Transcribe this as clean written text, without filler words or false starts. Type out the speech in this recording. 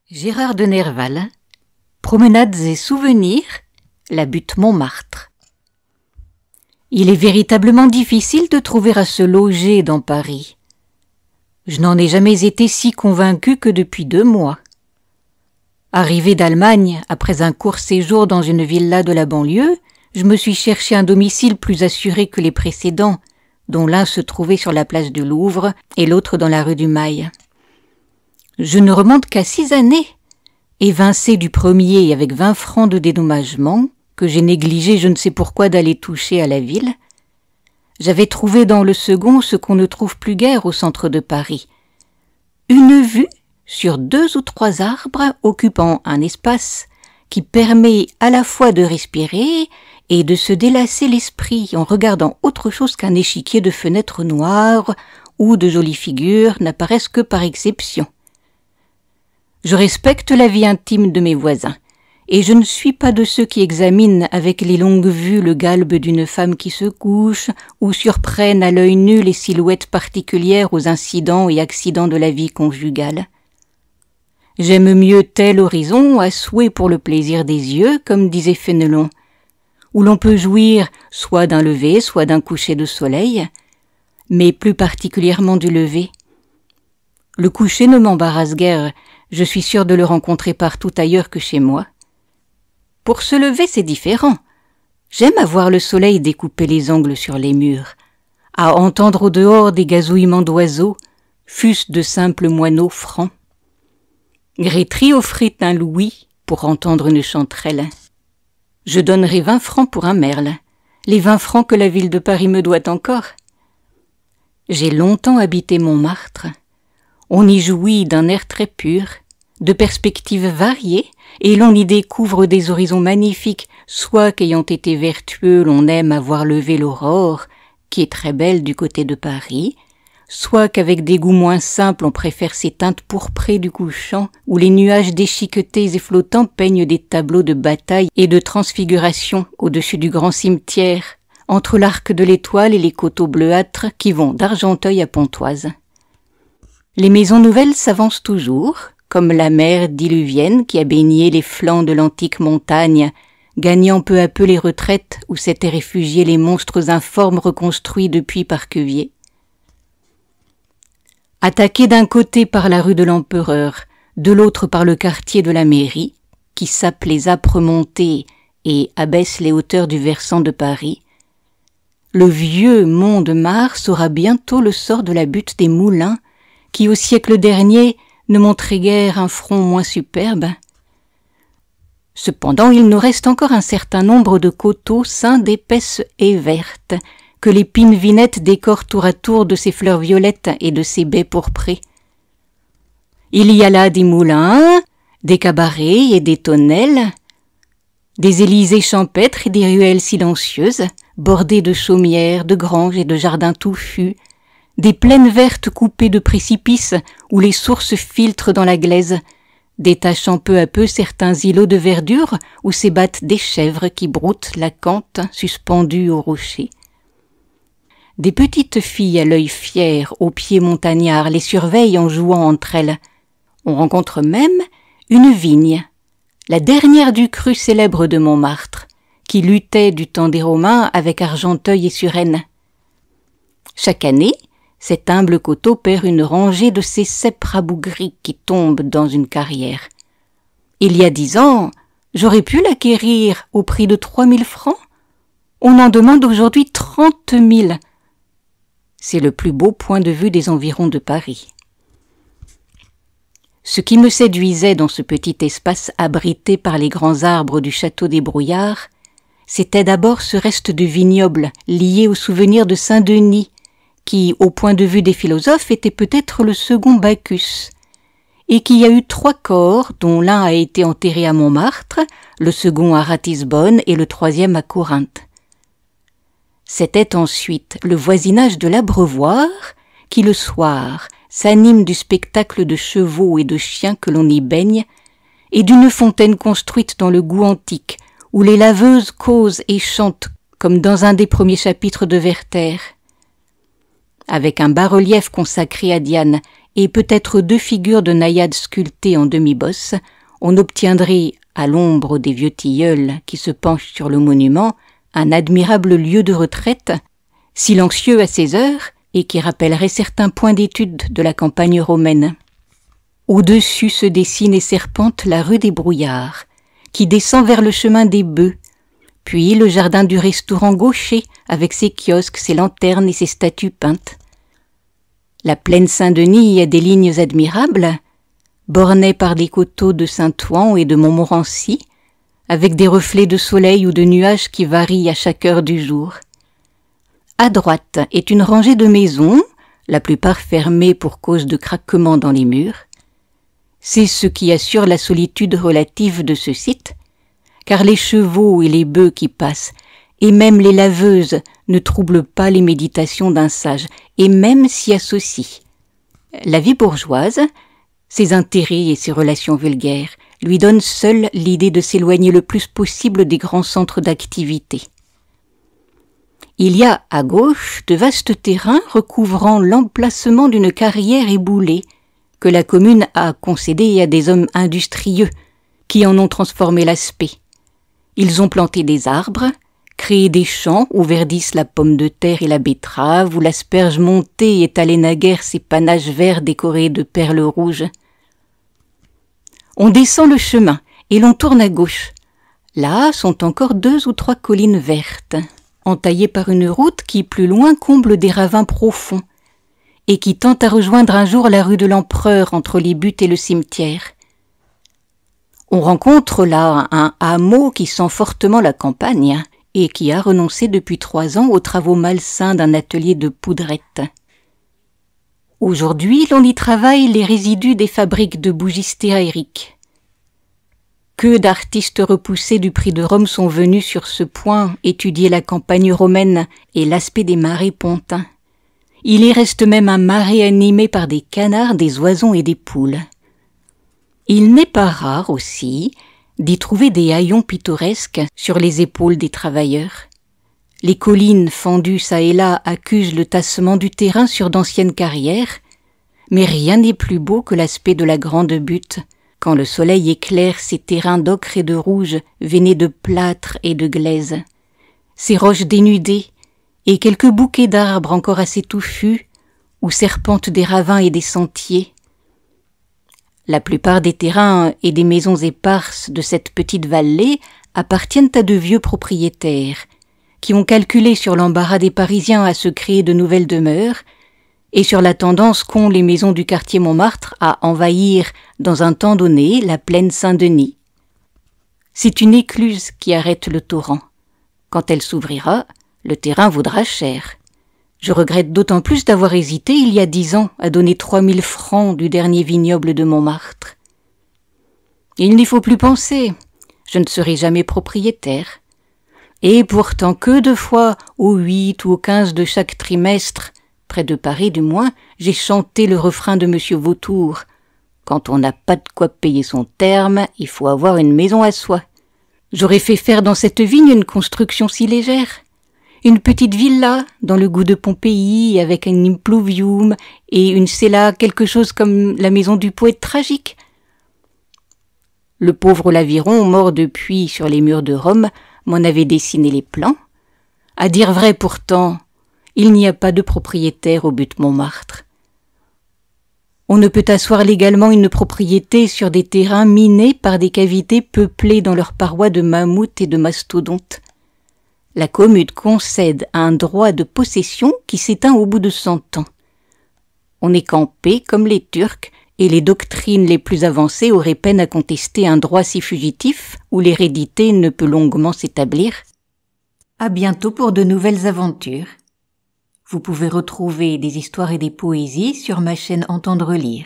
Gérard de Nerval, Promenades et souvenirs, la butte Montmartre. Il est véritablement difficile de trouver à se loger dans Paris. Je n'en ai jamais été si convaincu que depuis 2 mois. Arrivé d'Allemagne, après un court séjour dans une villa de la banlieue, je me suis cherché un domicile plus assuré que les précédents, dont l'un se trouvait sur la place du Louvre et l'autre dans la rue du Mail. Je ne remonte qu'à 6 années, évincé du premier avec 20 francs de dédommagement, que j'ai négligé je ne sais pourquoi d'aller toucher à la ville. J'avais trouvé dans le second ce qu'on ne trouve plus guère au centre de Paris. Une vue sur 2 ou 3 arbres occupant un espace qui permet à la fois de respirer et de se délasser l'esprit en regardant autre chose qu'un échiquier de fenêtres noires où de jolies figures n'apparaissent que par exception. Je respecte la vie intime de mes voisins, et je ne suis pas de ceux qui examinent avec les longues vues le galbe d'une femme qui se couche, ou surprennent à l'œil nu les silhouettes particulières aux incidents et accidents de la vie conjugale. J'aime mieux tel horizon à souhait pour le plaisir des yeux, comme disait Fénelon, où l'on peut jouir soit d'un lever, soit d'un coucher de soleil, mais plus particulièrement du lever. Le coucher ne m'embarrasse guère, je suis sûre de le rencontrer partout ailleurs que chez moi. Pour se lever, c'est différent. J'aime à voir le soleil découper les angles sur les murs, à entendre au dehors des gazouillements d'oiseaux, fût-ce de simples moineaux francs. Grétry offrit un louis pour entendre une chanterelle. Je donnerai 20 francs pour un merle, les 20 francs que la ville de Paris me doit encore. J'ai longtemps habité Montmartre. On y jouit d'un air très pur, de perspectives variées, et l'on y découvre des horizons magnifiques, soit qu'ayant été vertueux l'on aime à voir lever l'aurore, qui est très belle du côté de Paris, soit qu'avec des goûts moins simples on préfère ces teintes pourprées du couchant, où les nuages déchiquetés et flottants peignent des tableaux de bataille et de transfiguration au-dessus du grand cimetière, entre l'arc de l'Étoile et les coteaux bleuâtres qui vont d'Argenteuil à Pontoise. Les maisons nouvelles s'avancent toujours, comme la mer diluvienne qui a baigné les flancs de l'antique montagne, gagnant peu à peu les retraites où s'étaient réfugiés les monstres informes reconstruits depuis par Cuvier. Attaqués d'un côté par la rue de l'Empereur, de l'autre par le quartier de la Mairie, qui sape les âpres montées et abaisse les hauteurs du versant de Paris, le vieux mont de Mars aura bientôt le sort de la butte des Moulins, qui au siècle dernier ne montrait guère un front moins superbe. Cependant, il nous reste encore un certain nombre de coteaux ceints d'épaisses haies vertes, que les pines vinettes décorent tour à tour de ses fleurs violettes et de ses baies pourprées. Il y a là des moulins, des cabarets et des tonnelles, des Élysées champêtres et des ruelles silencieuses, bordées de chaumières, de granges et de jardins touffus, des plaines vertes coupées de précipices où les sources filtrent dans la glaise, détachant peu à peu certains îlots de verdure où s'ébattent des chèvres qui broutent la cante suspendue au rocher. Des petites filles à l'œil fier, aux pieds montagnards, les surveillent en jouant entre elles. On rencontre même une vigne, la dernière du cru célèbre de Montmartre, qui luttait du temps des Romains avec Argenteuil et Suresnes. Chaque année, cet humble coteau perd une rangée de ces cèpes rabougris qui tombent dans une carrière. Il y a 10 ans, j'aurais pu l'acquérir au prix de 3 000 francs. On en demande aujourd'hui 30 000. C'est le plus beau point de vue des environs de Paris. Ce qui me séduisait dans ce petit espace abrité par les grands arbres du château des Brouillards, c'était d'abord ce reste de vignoble lié au souvenir de Saint-Denis, qui, au point de vue des philosophes, était peut-être le second Bacchus, et qui a eu 3 corps, dont l'un a été enterré à Montmartre, le second à Ratisbonne et le 3e à Corinthe. C'était ensuite le voisinage de l'Abreuvoir, qui le soir s'anime du spectacle de chevaux et de chiens que l'on y baigne, et d'une fontaine construite dans le goût antique, où les laveuses causent et chantent comme dans un des premiers chapitres de Werther. Avec un bas-relief consacré à Diane et peut-être 2 figures de naïades sculptées en demi-bosse, on obtiendrait, à l'ombre des vieux tilleuls qui se penchent sur le monument, un admirable lieu de retraite, silencieux à ses heures et qui rappellerait certains points d'étude de la campagne romaine. Au-dessus se dessine et serpente la rue des Brouillards, qui descend vers le chemin des Bœufs, puis le jardin du restaurant gaucher avec ses kiosques, ses lanternes et ses statues peintes. La plaine Saint-Denis a des lignes admirables, bornée par des coteaux de Saint-Ouen et de Montmorency, avec des reflets de soleil ou de nuages qui varient à chaque heure du jour. À droite est une rangée de maisons, la plupart fermées pour cause de craquements dans les murs. C'est ce qui assure la solitude relative de ce site, car les chevaux et les bœufs qui passent, et même les laveuses, ne troublent pas les méditations d'un sage, et même s'y associent. La vie bourgeoise, ses intérêts et ses relations vulgaires, lui donnent seule l'idée de s'éloigner le plus possible des grands centres d'activité. Il y a à gauche de vastes terrains recouvrant l'emplacement d'une carrière éboulée que la commune a concédée à des hommes industrieux qui en ont transformé l'aspect. Ils ont planté des arbres, créé des champs où verdissent la pomme de terre et la betterave, où l'asperge montée étalait naguère ses panaches verts décorés de perles rouges. On descend le chemin et l'on tourne à gauche. Là sont encore 2 ou 3 collines vertes, entaillées par une route qui, plus loin, comble des ravins profonds et qui tente à rejoindre un jour la rue de l'Empereur entre les buttes et le cimetière. On rencontre là un hameau qui sent fortement la campagne et qui a renoncé depuis 3 ans aux travaux malsains d'un atelier de poudrette. Aujourd'hui, l'on y travaille les résidus des fabriques de bougies stéaériques. Que d'artistes repoussés du prix de Rome sont venus sur ce point étudier la campagne romaine et l'aspect des marais pontins. Il y reste même un marais animé par des canards, des oisons et des poules. Il n'est pas rare aussi d'y trouver des haillons pittoresques sur les épaules des travailleurs. Les collines fendues çà et là accusent le tassement du terrain sur d'anciennes carrières, mais rien n'est plus beau que l'aspect de la grande butte, quand le soleil éclaire ces terrains d'ocre et de rouge veinés de plâtre et de glaise, ces roches dénudées et quelques bouquets d'arbres encore assez touffus où serpentent des ravins et des sentiers. La plupart des terrains et des maisons éparses de cette petite vallée appartiennent à de vieux propriétaires qui ont calculé sur l'embarras des Parisiens à se créer de nouvelles demeures et sur la tendance qu'ont les maisons du quartier Montmartre à envahir dans un temps donné la plaine Saint-Denis. C'est une écluse qui arrête le torrent. Quand elle s'ouvrira, le terrain vaudra cher. Je regrette d'autant plus d'avoir hésité il y a 10 ans à donner 3000 francs du dernier vignoble de Montmartre. Il n'y faut plus penser, je ne serai jamais propriétaire. Et pourtant que 2 fois, au 8 ou au 15 de chaque trimestre, près de Paris du moins, j'ai chanté le refrain de Monsieur Vautour. Quand on n'a pas de quoi payer son terme, il faut avoir une maison à soi. J'aurais fait faire dans cette vigne une construction si légère. Une petite villa dans le goût de Pompéi avec un impluvium et une cella, quelque chose comme la maison du poète tragique. Le pauvre Laviron, mort depuis sur les murs de Rome, m'en avait dessiné les plans. À dire vrai pourtant, il n'y a pas de propriétaire au but Montmartre. On ne peut asseoir légalement une propriété sur des terrains minés par des cavités peuplées dans leurs parois de mammouths et de mastodontes. La commune concède un droit de possession qui s'éteint au bout de 100 ans. On est campé comme les Turcs, et les doctrines les plus avancées auraient peine à contester un droit si fugitif où l'hérédité ne peut longuement s'établir. À bientôt pour de nouvelles aventures. Vous pouvez retrouver des histoires et des poésies sur ma chaîne Entendre lire.